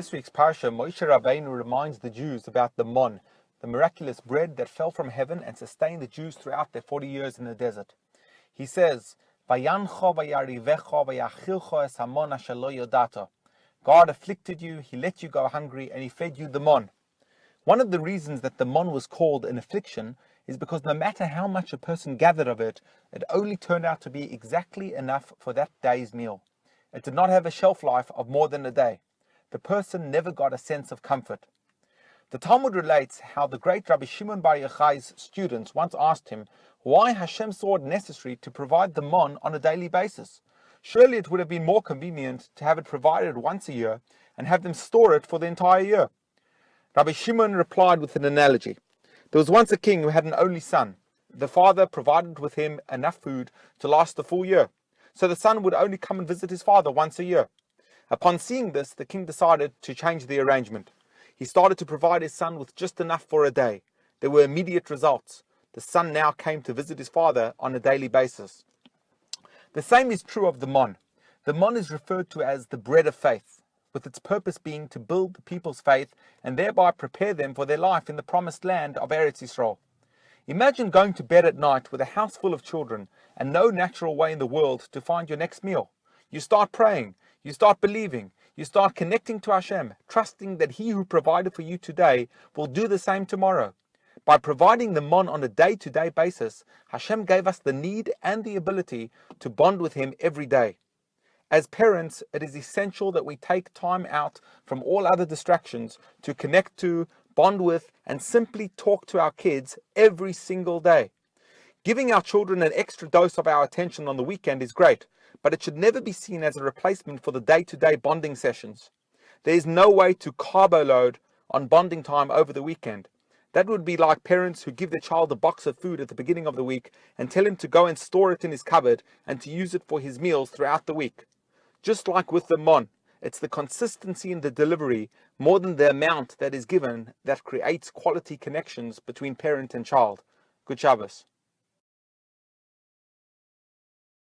this week's Parsha, Moshe Rabbeinu reminds the Jews about the mon, the miraculous bread that fell from heaven and sustained the Jews throughout their 40 years in the desert. He says, "Vayancho vayarivecho vayachilcho es hamon asher lo yodato." God afflicted you, He let you go hungry, and He fed you the mon. One of the reasons that the mon was called an affliction is because no matter how much a person gathered of it, it only turned out to be exactly enough for that day's meal. It did not have a shelf life of more than a day. The person never got a sense of comfort. The Talmud relates how the great Rabbi Shimon Bar Yochai's students once asked him why Hashem saw it necessary to provide the mon on a daily basis. Surely it would have been more convenient to have it provided once a year and have them store it for the entire year. Rabbi Shimon replied with an analogy. There was once a king who had an only son. The father provided with him enough food to last the full year, so the son would only come and visit his father once a year. Upon seeing this, the king decided to change the arrangement. He started to provide his son with just enough for a day. There were immediate results. The son now came to visit his father on a daily basis. The same is true of the mon. The mon is referred to as the bread of faith, with its purpose being to build the people's faith and thereby prepare them for their life in the promised land of Eretz Yisrael. Imagine going to bed at night with a house full of children and no natural way in the world to find your next meal. You start praying, you start believing, you start connecting to Hashem, trusting that He who provided for you today will do the same tomorrow. By providing the mon on a day-to-day basis, Hashem gave us the need and the ability to bond with Him every day. As parents, it is essential that we take time out from all other distractions to connect to, bond with, and simply talk to our kids every single day. Giving our children an extra dose of our attention on the weekend is great, but it should never be seen as a replacement for the day-to-day bonding sessions. There is no way to carbo load on bonding time over the weekend. That would be like parents who give their child a box of food at the beginning of the week and tell him to go and store it in his cupboard and to use it for his meals throughout the week. Just like with the mon, it's the consistency in the delivery more than the amount that is given that creates quality connections between parent and child. Good Shabbos.